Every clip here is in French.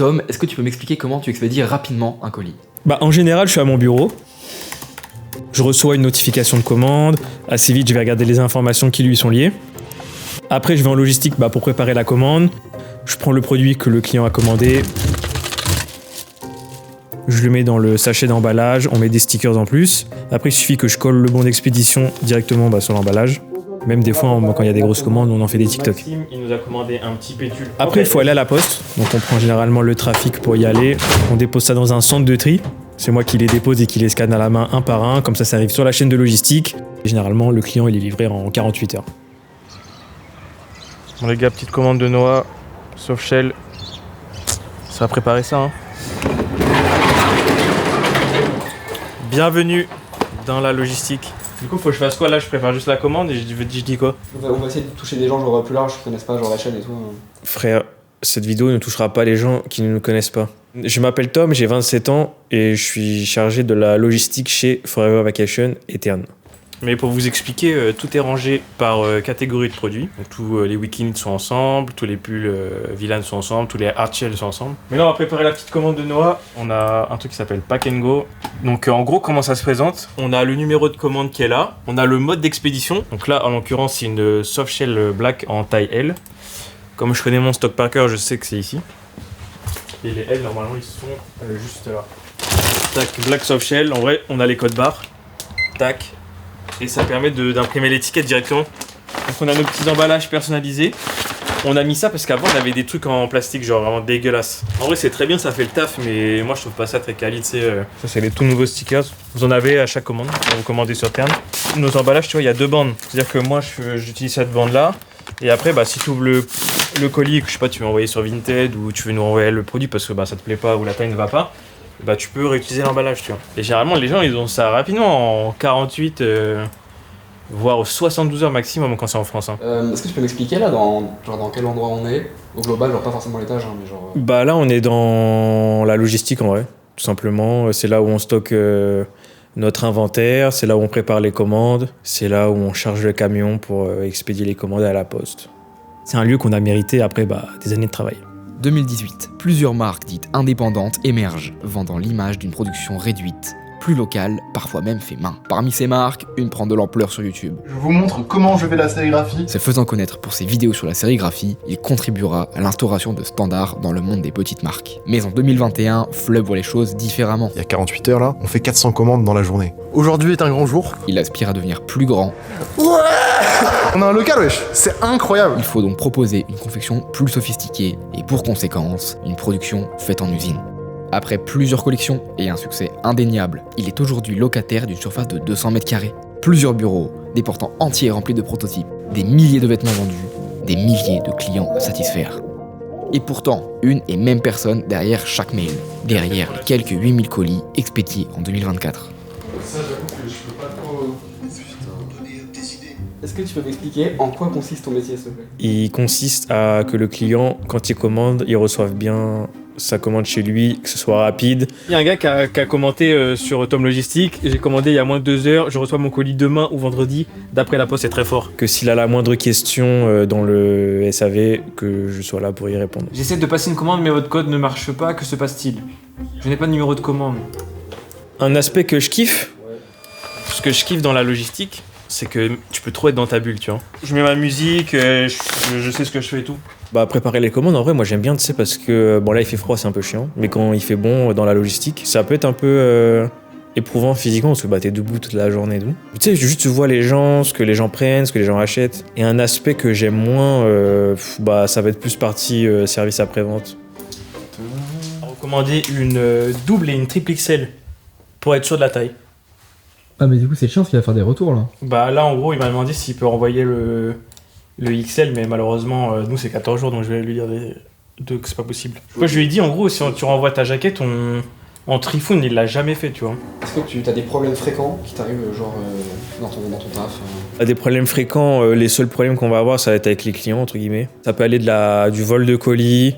Tom, est-ce que tu peux m'expliquer comment tu expédies rapidement un colis? En général, je suis à mon bureau. Je reçois une notification de commande. Assez vite, je vais regarder les informations qui lui sont liées. Après, je vais en logistique pour préparer la commande. Je prends le produit que le client a commandé. Je le mets dans le sachet d'emballage. On met des stickers en plus. Après, il suffit que je colle le bon d'expédition directement sur l'emballage. Même des fois, quand il y a des grosses commandes, on en fait des TikTok. Maxime, il nous a commandé un petit pétule. Après, il faut aller à la poste. Donc, on prend généralement le trafic pour y aller. On dépose ça dans un centre de tri. C'est moi qui les dépose et qui les scanne à la main un par un. Comme ça arrive sur la chaîne de logistique. Et généralement, le client, il est livré en 48 heures. Bon les gars, petite commande de Noah, Softshell. Ça va préparer ça, hein. Bienvenue dans la logistique. Du coup, faut que je fasse quoi là? Je prépare juste la commande et je dis quoi? On va essayer de toucher des gens genre plus large, qui connaissent pas genre la chaîne et tout. Frère, cette vidéo ne touchera pas les gens qui ne nous connaissent pas. Je m'appelle Tom, j'ai 27 ans et je suis chargé de la logistique chez Forever Vacation et Tern. Mais pour vous expliquer, tout est rangé par catégorie de produits. Donc tous les Wikineeds sont ensemble, tous les pulls Villan sont ensemble, tous les Hardshell sont ensemble. Mais là, on va préparer la petite commande de Noah. On a un truc qui s'appelle Pack and Go. Donc en gros, comment ça se présente? On a le numéro de commande qui est là. On a le mode d'expédition. Donc là, en l'occurrence, c'est une Softshell Black en taille L. Comme je connais mon stock par cœur, je sais que c'est ici. Et les L, normalement, ils sont juste là. Tac, Black Softshell. En vrai, on a les codes barres. Tac. Et ça permet d'imprimer l'étiquette directement. Donc on a nos petits emballages personnalisés. On a mis ça parce qu'avant on avait des trucs en plastique genre vraiment dégueulasses. En vrai c'est très bien, ça fait le taf, mais moi je trouve pas ça très quali. Ça c'est les tout nouveaux stickers. Vous en avez à chaque commande quand vous commandez sur Tern. Nos emballages, tu vois, il y a deux bandes. C'est-à-dire que moi j'utilise cette bande là. Et après si tu ouvres le colis, que je sais pas, tu veux envoyer sur Vinted ou tu veux nous envoyer le produit parce que ça te plaît pas ou la taille ne va pas, tu peux réutiliser l'emballage, tu vois. Et généralement, les gens, ils ont ça rapidement, en 48, voire 72 heures maximum quand c'est en France. Hein. Est-ce que tu peux m'expliquer là, dans quel endroit on est? Au global, genre pas forcément l'étage, mais genre... Là, on est dans la logistique, en vrai, tout simplement. C'est là où on stocke notre inventaire, c'est là où on prépare les commandes, c'est là où on charge le camion pour expédier les commandes à la poste. C'est un lieu qu'on a mérité après des années de travail. 2018, plusieurs marques dites indépendantes émergent, vendant l'image d'une production réduite, plus locale, parfois même fait main. Parmi ces marques, une prend de l'ampleur sur YouTube. Je vous montre comment je fais la sérigraphie. Se faisant connaître pour ses vidéos sur la sérigraphie, il contribuera à l'instauration de standards dans le monde des petites marques. Mais en 2021, Flub voit les choses différemment. Il y a 48 heures là, on fait 400 commandes dans la journée. Aujourd'hui est un grand jour. Il aspire à devenir plus grand. Ouais, on a un local, wesh. C'est incroyable. Il faut donc proposer une confection plus sophistiquée et pour conséquence, une production faite en usine. Après plusieurs collections et un succès indéniable, il est aujourd'hui locataire d'une surface de 200 mètres carrés. Plusieurs bureaux, des portants entiers remplis de prototypes, des milliers de vêtements vendus, des milliers de clients à satisfaire. Et pourtant, une et même personne derrière chaque mail, derrière les quelques 8000 colis expédiés en 2024. Ça, j'avoue que je peux pas trop... Est-ce que tu peux m'expliquer en quoi consiste ton métier, s'il te plaît? Il consiste à que le client, quand il commande, il reçoive bien sa commande chez lui, que ce soit rapide. Il y a un gars qui a commenté sur Tom Logistique. J'ai commandé il y a moins de 2 heures. Je reçois mon colis demain ou vendredi. D'après la poste, c'est très fort. Que s'il a la moindre question dans le SAV, que je sois là pour y répondre. J'essaie de passer une commande, mais votre code ne marche pas. Que se passe-t-il? Je n'ai pas de numéro de commande. Un aspect que je kiffe, Ce que je kiffe dans la logistique, c'est que tu peux trop être dans ta bulle, tu vois. Je mets ma musique, je sais ce que je fais et tout. préparer les commandes, en vrai, moi j'aime bien, tu sais, parce que là il fait froid, c'est un peu chiant, mais quand il fait bon dans la logistique, ça peut être un peu éprouvant physiquement parce que t'es debout toute la journée et tout. Tu sais, juste tu vois les gens, ce que les gens prennent, ce que les gens achètent. Et un aspect que j'aime moins, ça va être plus partie service après-vente. Recommander une double et une triple XL pour être sûr de la taille. Ah mais du coup c'est chiant parce qu'il va faire des retours là. Là en gros il m'a demandé s'il peut renvoyer le XL, mais malheureusement nous c'est 14 jours donc je vais lui dire que c'est pas possible. Moi je lui ai dit en gros si tu renvoies ta jaquette en trifoun, il l'a jamais fait, tu vois. Est-ce que tu as des problèmes fréquents qui t'arrivent dans ton taf? Des problèmes fréquents, les seuls problèmes qu'on va avoir ça va être avec les clients entre guillemets. Ça peut aller du vol de colis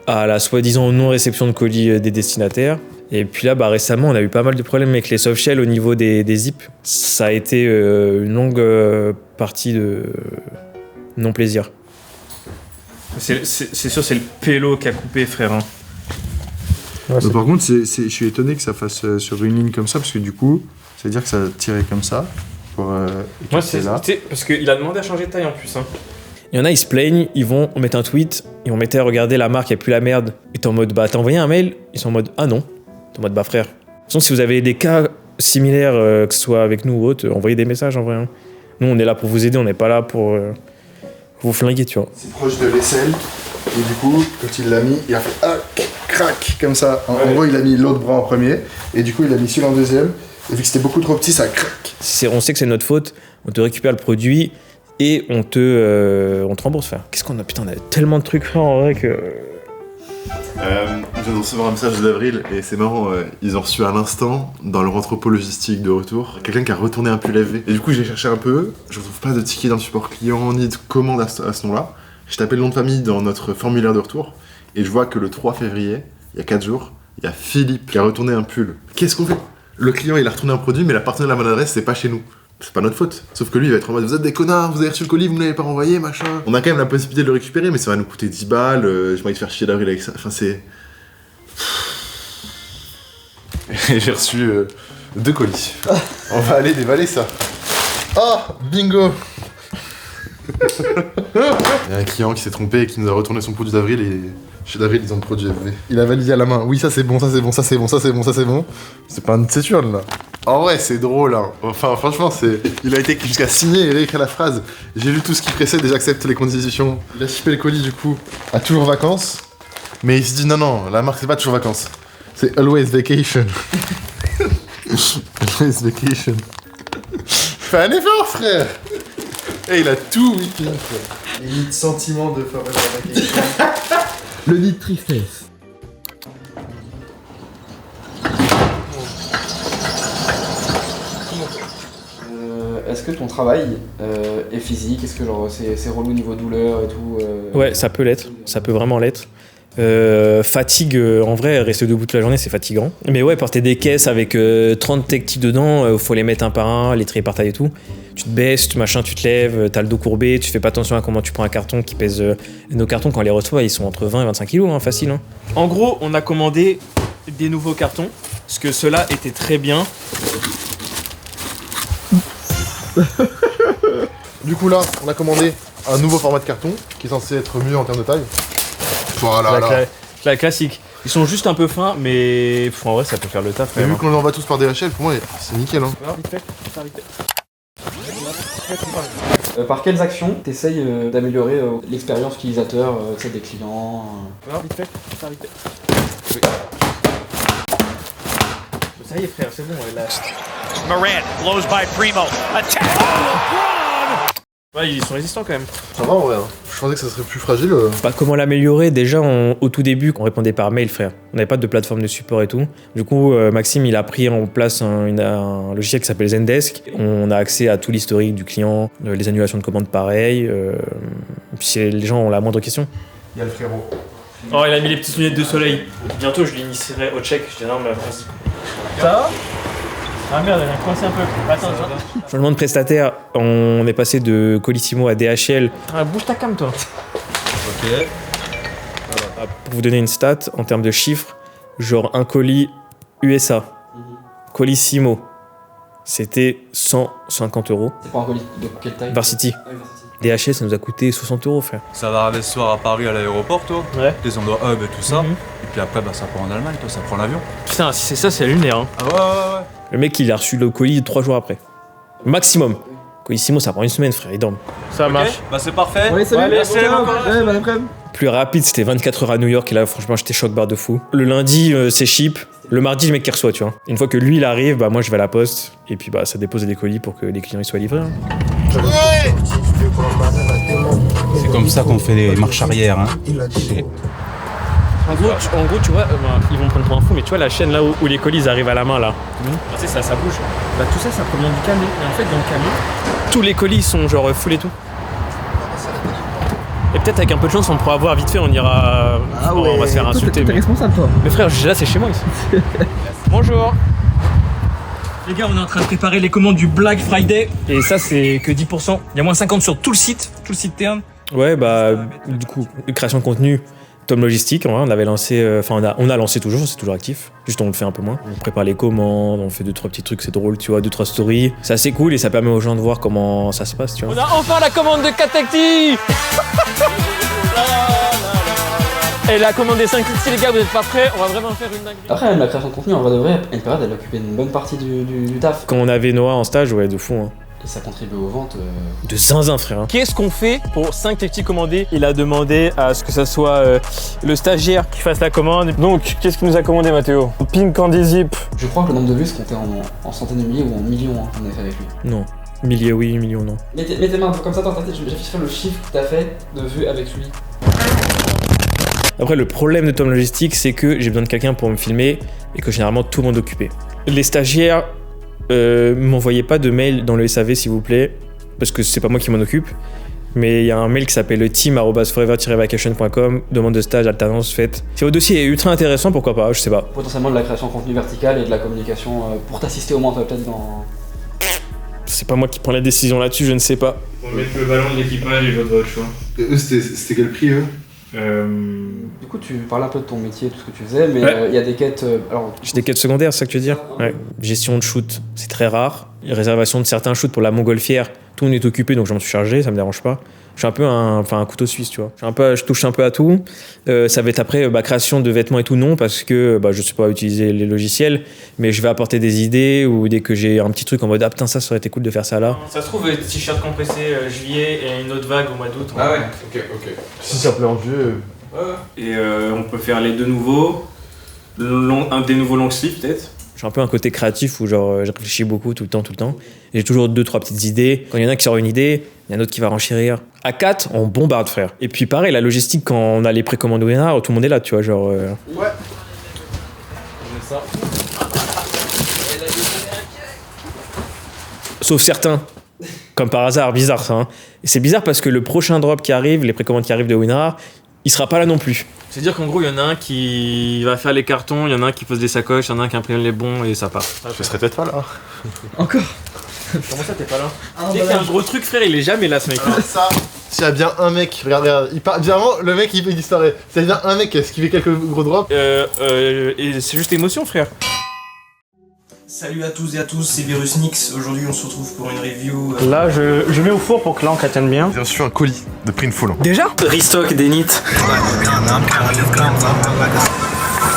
à la soi-disant non-réception de colis des destinataires. Et puis là, récemment, on a eu pas mal de problèmes avec les softshell au niveau des zips. Ça a été une longue partie de non-plaisir. C'est sûr, c'est le pélo qui a coupé, frère. Hein. Ouais, Mais par contre, je suis étonné que ça fasse sur une ligne comme ça, parce que du coup, ça veut dire que ça tirait comme ça. Pour, Moi, c'est là. Parce qu'il a demandé à changer de taille en plus. Hein. Il y en a, ils se plaignent, ils vont mettre un tweet, ils vont mettre regarder la marque, il n'y a plus la merde. Et t'es en mode, bah t'as envoyé un mail, ils sont en mode, ah non. T'es en mode, bah frère. De toute façon, si vous avez des cas similaires, que ce soit avec nous ou autre, envoyez des messages en vrai. Hein. Nous, on est là pour vous aider, on n'est pas là pour vous flinguer, tu vois. C'est proche de l'aisselle, et du coup, quand il l'a mis, il a fait crac, comme ça. En gros, il a mis l'autre bras en premier, et du coup, il a mis celui-là en deuxième, et vu que c'était beaucoup trop petit, ça craque. On sait que c'est notre faute, on te récupère le produit et on te rembourse, frère. Qu'est-ce qu'on a? Putain, on a tellement de trucs, frère, en vrai que. Je viens de recevoir un message d'Avril et c'est marrant, ils ont reçu à l'instant dans leur entrepôt logistique de retour quelqu'un qui a retourné un pull AV. Et du coup j'ai cherché un peu, je retrouve pas de ticket dans le support client ni de commande à ce nom-là. J'ai tapé le nom de famille dans notre formulaire de retour et je vois que le 3 février, il y a 4 jours, il y a Philippe qui a retourné un pull. Qu'est-ce qu'on fait? Le client il a retourné un produit mais la partenaire de la bonne adresse c'est pas chez nous. C'est pas notre faute. Sauf que lui, il va être en mode, vous êtes des connards, vous avez reçu le colis, vous ne l'avez pas renvoyé, machin. On a quand même la possibilité de le récupérer, mais ça va nous coûter 10 balles. J'ai pas envie de faire chier d'Avril avec ça. Enfin, c'est. Et j'ai reçu 2 colis. On va aller dévaler ça. Ah, bingo. Il y a un client qui s'est trompé et qui nous a retourné son produit d'Avril et chez d'Avril ils ont le produit AV. Il a validé à la main. Oui, ça c'est bon, ça c'est bon, ça c'est bon, ça c'est bon, ça c'est bon. C'est pas un Saturn là. En vrai, c'est drôle, hein. Enfin, franchement, il a été jusqu'à signer et réécrire la phrase. J'ai lu tout ce qui précède et j'accepte les conditions. Il a shippé le colis, du coup, à toujours vacances. Mais il se dit, non, la marque, c'est pas toujours vacances. C'est always vacation. Always vacation. Fais un effort, frère. Et il a tout week-end, frère. Il y a sentiment de forever vacation. Le nid de tristesse. Est-ce que ton travail est physique? Est-ce que genre c'est relou niveau douleur et tout Ouais, ça peut l'être, ça peut vraiment l'être. Fatigue, en vrai, rester debout toute la journée, c'est fatigant. Mais ouais, porter des caisses avec 30 tech dedans, faut les mettre un par un, les trier par taille et tout. Tu te baisses, machin, tu te lèves, t'as le dos courbé, tu fais pas attention à comment tu prends un carton qui pèse. Nos cartons, quand on les reçoit, ils sont entre 20 et 25 kilos, hein, facile. Hein. En gros, on a commandé des nouveaux cartons, parce que ceux-là étaient très bien. Du coup là, on a commandé un nouveau format de carton qui est censé être mieux en termes de taille. Voilà. La classique. Ils sont juste un peu fins, mais en vrai ça peut faire le taf. Mais vu qu'on les envoie tous par DHL, pour moi c'est nickel. Hein. Par quelles actions t'essayes d'améliorer l'expérience utilisateur des clients Oui. Ça y est frère, c'est bon. Morant blows by Primo. Attack! Ouais, ils sont résistants quand même. Ça va en vrai, hein. Je pensais que ça serait plus fragile. Bah, comment l'améliorer? Déjà, au tout début, on répondait par mail, frère. On n'avait pas de plateforme de support et tout. Du coup, Maxime, il a pris en place un logiciel qui s'appelle Zendesk. On a accès à tout l'historique du client, les annulations de commandes pareilles. Puis si les gens ont la moindre question. Il y a le frérot. Oh, il a mis les petites lunettes de soleil. Bientôt, je l'initierai au check. Je dis non, mais vas-y. Ça va? Ah merde, elle a coincé un peu. Attends. Changement de prestataire, on est passé de Colissimo à DHL. Ah, bouge ta cam, toi. Ok. Voilà. Pour vous donner une stat, en termes de chiffres, genre un colis USA, Colissimo, c'était 150 €. C'est pas un colis de quelle taille? Varsity. Ah oui, Varsity. DHL, ça nous a coûté 60 €, frère. Ça va arriver ce soir à Paris à l'aéroport, toi. Ouais. Les endroits hub et tout ça. Et puis après, bah, ça part en Allemagne, toi, ça prend l'avion. Putain, si c'est ça, c'est lunaire. Hein. Ah ouais. Le mec, il a reçu le colis 3 jours après. Maximum. Colissimo, ça prend une semaine, frère, il dorme. Ça marche. Bah c'est parfait. Ouais, salut. merci, Ouais, bon après-midi. Plus rapide, c'était 24 heures à New York, et là, franchement, j'étais choc-barre de fou. Le lundi, c'est ship. Le mardi, le mec qui reçoit, tu vois. Une fois que lui, il arrive, bah moi, je vais à la poste. Et puis, bah, ça dépose des colis pour que les clients ils soient livrés. Hein. C'est comme ça qu'on fait les marches arrière. Hein. En gros, tu vois, ils vont me prendre pour un fou, mais tu vois la chaîne là où les colis arrivent à la main là. Tu sais, ça bouge. Bah tout ça, ça provient du camion. Et en fait, dans le camion, tous les colis sont genre full et tout. Et peut-être avec un peu de chance, on pourra voir vite fait, on ira. On va se faire insulter. T'es responsable, toi. Mais frère, là, c'est chez moi ici. Bonjour. Les gars, on est en train de préparer les commandes du Black Friday. Et ça, c'est que 10%. Il y a moins 50 sur tout le site Terne. Ouais, bah, du coup, création de contenu, Tom Logistique, en vrai, on avait lancé, on a lancé toujours, c'est toujours actif. Juste on le fait un peu moins. On prépare les commandes, on fait 2-3 petits trucs, c'est drôle, tu vois, 2-3 stories. C'est assez cool et ça permet aux gens de voir comment ça se passe, tu vois. On a enfin la commande de Catecti. Et la commande des 5 si les gars vous êtes pas prêts, on va vraiment faire une dinguerie. Après même la création de contenu en vrai de vrai, une période elle occupait une bonne partie du taf. Quand on avait Noah en stage, ouais, de fou, hein. Et ça contribue aux ventes. De zinzin, frère. Hein. Qu'est-ce qu'on fait pour 5 petits commandés? Il a demandé à ce que ça soit le stagiaire qui fasse la commande. Donc, qu'est-ce qu'il nous a commandé, Mathéo? Pink Candy Zip. Je crois que le nombre de vues se comptait en centaines de milliers ou en millions, hein, qu'on avait fait avec lui. Non. Milliers, oui, millions, non. Mets tes mains comme ça dans ta tête, j'afficherai le chiffre que t'as fait de vues avec lui. Après, le problème de Tom Logistique, c'est que j'ai besoin de quelqu'un pour me filmer et que généralement tout le monde est occupé. Les stagiaires, m'envoyez pas de mail dans le SAV s'il vous plaît, parce que c'est pas moi qui m'en occupe. Mais il y a un mail qui s'appelle team@forever-vacation.com, demande de stage, alternance faite. Si votre dossier est ultra intéressant, pourquoi pas, je sais pas. Potentiellement de la création de contenu vertical et de la communication pour t'assister au moins peut-être dans... C'est pas moi qui prends la décision là-dessus, je ne sais pas. On va mettre le ballon de l'équipage et votre choix. C'était quel prix eux? Du coup, tu parlais un peu de ton métier, tout ce que tu faisais, mais il y a des quêtes. J'ai des quêtes secondaires, c'est ça que tu veux dire? Ouais. Gestion de shoot, c'est très rare. Réservation de certains shoots pour la montgolfière, tout le monde est occupé donc je m'en suis chargé, ça me dérange pas. Je suis un peu un couteau suisse, tu vois. Je touche un peu à tout. Ça va être après création de vêtements et tout, non, parce que je sais pas utiliser les logiciels, mais je vais apporter des idées ou dès que j'ai un petit truc en mode ah putain ça aurait été cool de faire ça là. Ça se trouve t-shirt compressé juillet et une autre vague au mois d'août. Ah ouais. Ok. Si ça plaît en vieux. Et on peut faire les deux nouveaux, un des nouveaux long sleeve peut-être. J'ai un peu un côté créatif où genre je réfléchis beaucoup tout le temps. Et j'ai toujours 2-3 petites idées. Quand il y en a qui sort une idée, il y en a un autre qui va renchérir. À 4, on bombarde, frère. Et puis pareil, la logistique, quand on a les précommandes Winrar, tout le monde est là, tu vois, genre... Ouais. Ça. Sauf certains. Comme par hasard, bizarre ça. Hein. Et c'est bizarre parce que le prochain drop qui arrive, les précommandes qui arrivent de Winrar, il sera pas là non plus. C'est-à-dire qu'en gros, il y en a un qui va faire les cartons, il y en a un qui pose des sacoches, il y en a un qui imprime les bons et ça part. Je serais peut-être pas là. Encore? Comment ça, t'es pas là? Dès qu'il y a un gros truc, frère, il est jamais là, ce mec. Ça, s'il y a bien un mec, regarde, il part. Généralement, le mec il disparaît. S'il y a bien un mec qui a esquivé quelques gros drops. Et c'est juste émotion, frère. Salut à tous et à tous, c'est Virus Nix. Aujourd'hui, on se retrouve pour une review. Là, je mets au four pour que l'encre tienne bien. J'ai reçu un colis de Printful. Déjà? Restock des nits.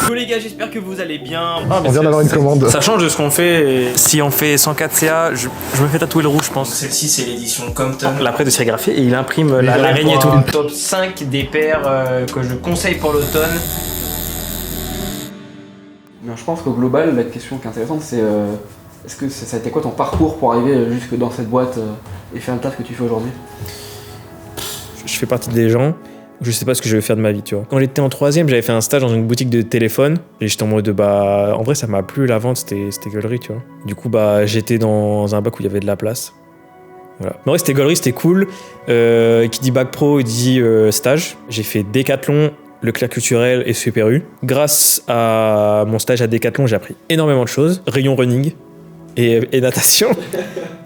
Yo les gars, j'espère que vous allez bien. On vient d'avoir une commande. Ça change de ce qu'on fait. Et si on fait 104 CA, je me fais tatouer le rouge, je pense. Celle-ci, c'est l'édition Compton. La prête de sérigraphie et il imprime l'araignée et tout. Top 5 des paires que je conseille pour l'automne. Mais je pense qu'au global, la question qui est intéressante, c'est est-ce que ça a été quoi ton parcours pour arriver jusque dans cette boîte et faire le taf que tu fais aujourd'hui? Je fais partie des gens où je sais pas ce que je vais faire de ma vie, tu vois. Quand j'étais en 3ème, j'avais fait un stage dans une boutique de téléphone et j'étais en mode en vrai ça m'a plu la vente, c'était gaulerie, tu vois. Du coup j'étais dans un bac où il y avait de la place. Voilà. Mais en vrai c'était gaulerie, c'était cool. Qui dit bac pro, il dit stage. J'ai fait Décathlon, Leclerc Culturel et Super U. Grâce à mon stage à Décathlon, j'ai appris énormément de choses. Rayon running et natation.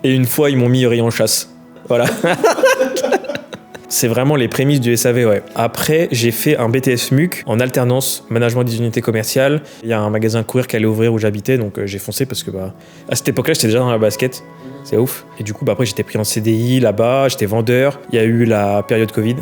Et une fois, ils m'ont mis rayon chasse. Voilà. C'est vraiment les prémices du SAV, ouais. Après, j'ai fait un BTS MUC en alternance, management des unités commerciales. Il y a un magasin courir qui allait ouvrir où j'habitais, donc j'ai foncé parce que à cette époque-là, j'étais déjà dans la basket. C'est ouf. Et du coup, après, j'étais pris en CDI là-bas, j'étais vendeur. Il y a eu la période Covid.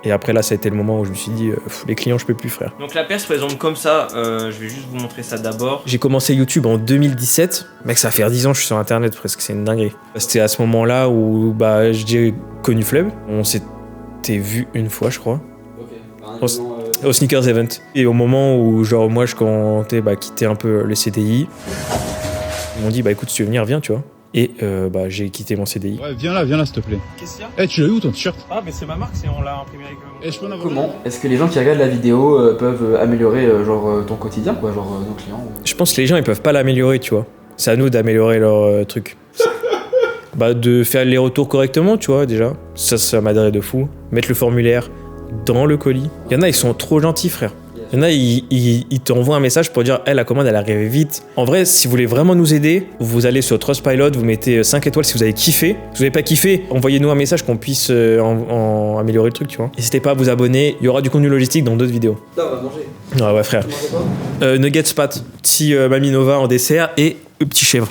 Et après là, ça a été le moment où je me suis dit, les clients, je peux plus, frère. Donc la paire se présente comme ça, je vais juste vous montrer ça d'abord. J'ai commencé YouTube en 2017. Mec, ça fait 10 ans que je suis sur Internet presque, c'est une dinguerie. C'était à ce moment-là où j'ai connu Fleb. On s'était vu une fois, je crois. Ok. Au Sneakers Event. Et au moment où, genre, moi, je comptais quitter un peu le CDI, ils m'ont dit, écoute, si tu veux venir, viens, tu vois. Et j'ai quitté mon CDI. Ouais, viens là, s'il te plaît. Qu'est-ce qu'il y a? Tu l'as eu où ton t-shirt? Ah, mais c'est ma marque, on l'a imprimé avec Comment est-ce que les gens qui regardent la vidéo peuvent améliorer ton quotidien, quoi, genre nos clients Je pense que les gens, ils peuvent pas l'améliorer, tu vois. C'est à nous d'améliorer leur truc. De faire les retours correctement, tu vois, déjà. Ça m'aiderait de fou. Mettre le formulaire dans le colis. Il y en a, ils sont trop gentils, frère. Yes. Il y en a, ils t'envoient un message pour dire la commande elle est arrivée vite. En vrai, si vous voulez vraiment nous aider, vous allez sur Trustpilot, vous mettez 5 étoiles si vous avez kiffé. Si vous n'avez pas kiffé, envoyez-nous un message qu'on puisse améliorer le truc, tu vois. N'hésitez pas à vous abonner, il y aura du contenu logistique dans d'autres vidéos. Là, on va manger. Ouais, frère. Nuggets pâtes, petit Mami Nova en dessert et petit chèvre.